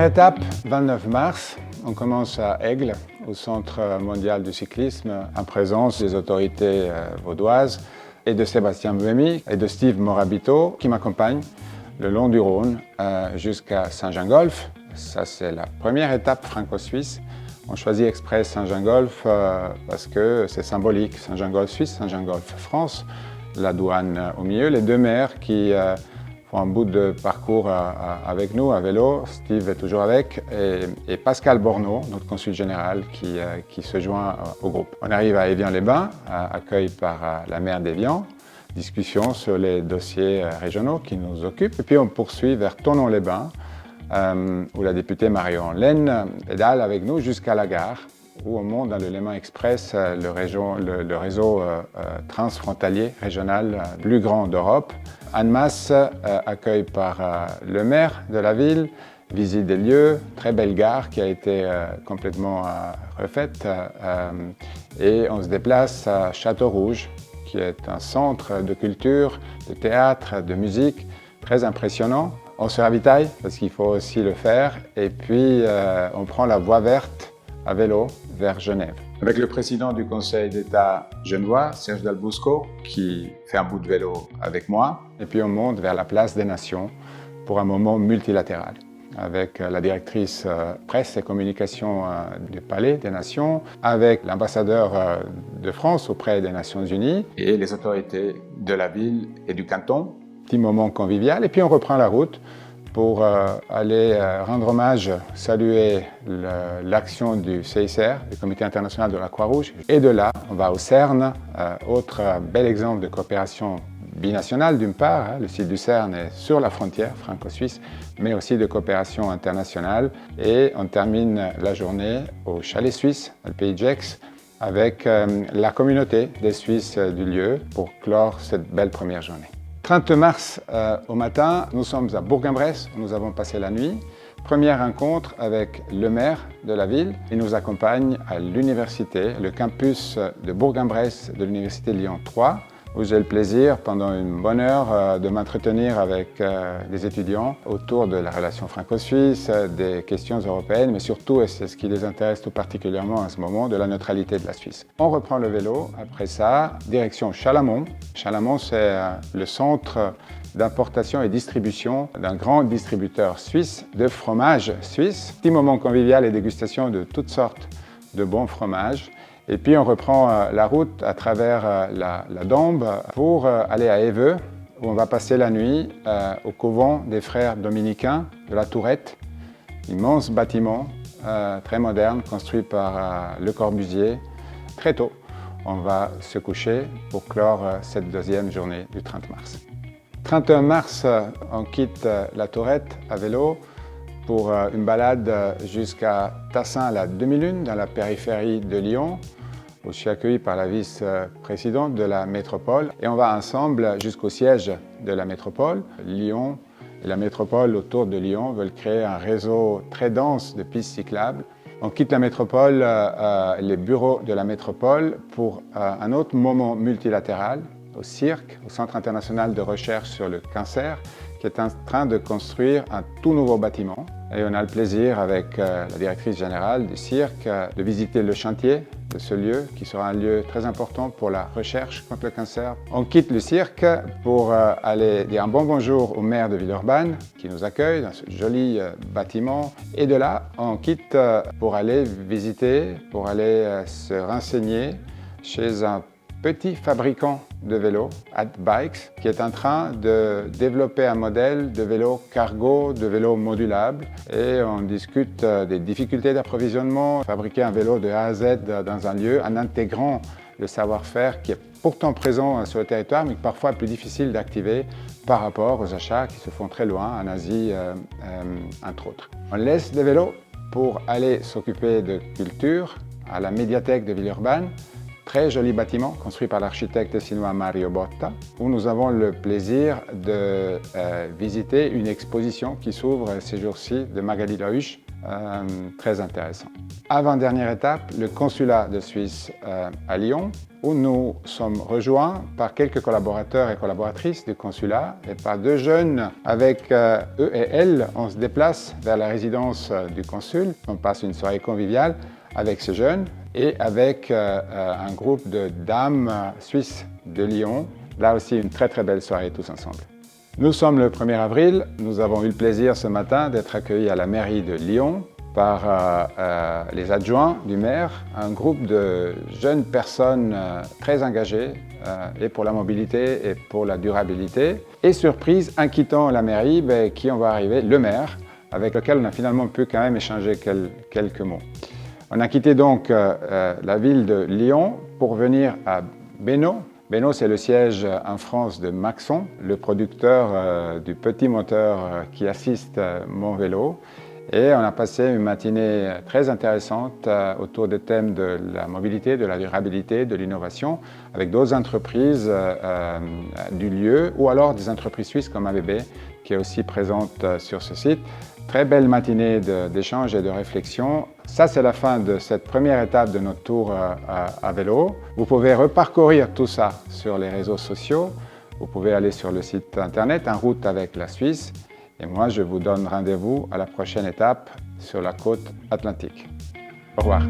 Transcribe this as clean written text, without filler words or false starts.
Première étape, 29 mars, on commence à Aigle, au Centre mondial du cyclisme, en présence des autorités vaudoises et de Sébastien Buemi et de Steve Morabito qui m'accompagnent le long du Rhône jusqu'à Saint-Gingolph. Ça, c'est la première étape franco-suisse. On choisit exprès Saint-Gingolph parce que c'est symbolique. Saint-Gingolph Suisse, Saint-Gingolph France, la douane au milieu, les deux maires qui font un bout de parcours avec nous à vélo. Steve est toujours avec et Pascal Borneau, notre consul général, qui se joint au groupe. On arrive à Évian-les-Bains, accueilli par la maire d'Évian. Discussion sur les dossiers régionaux qui nous occupent. Et puis on poursuit vers Thonon-les-Bains, où la députée Marion Laine pédale avec nous jusqu'à la gare, où on monte dans le Léman Express, le réseau transfrontalier régional plus grand d'Europe. Annemasse, accueilli par le maire de la ville, visite des lieux, très belle gare qui a été complètement refaite. Et on se déplace à Château-Rouge, qui est un centre de culture, de théâtre, de musique, très impressionnant. On se ravitaille, parce qu'il faut aussi le faire, et puis on prend la voie verte à vélo vers Genève. Avec le président du Conseil d'État genevois, Serge Dalbosco, qui fait un bout de vélo avec moi, et puis on monte vers la place des Nations pour un moment multilatéral, avec la directrice presse et communication du Palais des Nations, avec l'ambassadeur de France auprès des Nations Unies et les autorités de la ville et du canton. Petit moment convivial, et puis on reprend la route pour aller rendre hommage, saluer l'action du CICR, du Comité international de la Croix-Rouge. Et de là, on va au CERN, autre bel exemple de coopération binationale d'une part, le site du CERN est sur la frontière franco-suisse, mais aussi de coopération internationale. Et on termine la journée au chalet suisse, le Pays de Gex, avec la communauté des Suisses du lieu pour clore cette belle première journée. 30 mars au matin, nous sommes à Bourg-en-Bresse, où nous avons passé la nuit. Première rencontre avec le maire de la ville. Il nous accompagne à l'université, le campus de Bourg-en-Bresse de l'université Lyon 3, où j'ai le plaisir, pendant une bonne heure, de m'entretenir avec des étudiants autour de la relation franco-suisse, des questions européennes, mais surtout, et c'est ce qui les intéresse tout particulièrement en ce moment, de la neutralité de la Suisse. On reprend le vélo, après ça, direction Chalamont. Chalamont, c'est le centre d'importation et distribution d'un grand distributeur suisse de fromage suisse. Petit moment convivial et dégustation de toutes sortes de bons fromages. Et puis on reprend la route à travers la Dombe pour aller à Éveux, où on va passer la nuit au couvent des frères dominicains de la Tourette. Immense bâtiment, très moderne, construit par Le Corbusier. Très tôt, on va se coucher pour clore cette deuxième journée du 30 mars. 31 mars, on quitte la Tourette à vélo pour une balade jusqu'à Tassin, la demi-lune, dans la périphérie de Lyon, où je suis accueilli par la vice-présidente de la métropole. Et on va ensemble jusqu'au siège de la métropole. Lyon et la métropole autour de Lyon veulent créer un réseau très dense de pistes cyclables. On quitte la métropole, les bureaux de la métropole, pour un autre moment multilatéral, au CIRC, au Centre international de recherche sur le cancer, qui est en train de construire un tout nouveau bâtiment. Et on a le plaisir, avec la directrice générale du CIRC, de visiter le chantier de ce lieu, qui sera un lieu très important pour la recherche contre le cancer. On quitte le CIRC pour aller dire un bon bonjour au maire de Villeurbanne, qui nous accueille dans ce joli bâtiment. Et de là, on quitte pour aller visiter, pour aller se renseigner chez un petit fabricant de vélos, AdBikes, qui est en train de développer un modèle de vélo cargo, de vélo modulable. Et on discute des difficultés d'approvisionnement, fabriquer un vélo de A à Z dans un lieu en intégrant le savoir-faire qui est pourtant présent sur le territoire, mais parfois plus difficile d'activer par rapport aux achats qui se font très loin, en Asie, entre autres. On laisse des vélos pour aller s'occuper de culture à la médiathèque de Villeurbanne. Très joli bâtiment construit par l'architecte chinois Mario Botta, où nous avons le plaisir de visiter une exposition qui s'ouvre ces jours-ci de Magali Lahuche, très intéressant. Avant-dernière étape, le consulat de Suisse à Lyon, où nous sommes rejoints par quelques collaborateurs et collaboratrices du consulat et par deux jeunes. Avec eux et elles, on se déplace vers la résidence du consul. On passe une soirée conviviale avec ces jeunes et avec un groupe de dames suisses de Lyon. Là aussi, une très très belle soirée tous ensemble. Nous sommes le 1er avril. Nous avons eu le plaisir ce matin d'être accueillis à la mairie de Lyon par les adjoints du maire, un groupe de jeunes personnes très engagées et pour la mobilité et pour la durabilité. Et surprise, en quittant la mairie, qui on va arriver, le maire, avec lequel on a finalement pu quand même échanger quelques mots. On a quitté donc la ville de Lyon pour venir à Bénaud. Bénaud, c'est le siège en France de Maxon, le producteur du petit moteur qui assiste mon vélo. Et on a passé une matinée très intéressante autour des thèmes de la mobilité, de la durabilité, de l'innovation, avec d'autres entreprises du lieu ou alors des entreprises suisses comme ABB qui est aussi présente sur ce site. Très belle matinée d'échange et de réflexion. Ça, c'est la fin de cette première étape de notre tour à vélo. Vous pouvez reparcourir tout ça sur les réseaux sociaux. Vous pouvez aller sur le site internet En route avec la Suisse. Et moi, je vous donne rendez-vous à la prochaine étape sur la côte atlantique. Au revoir.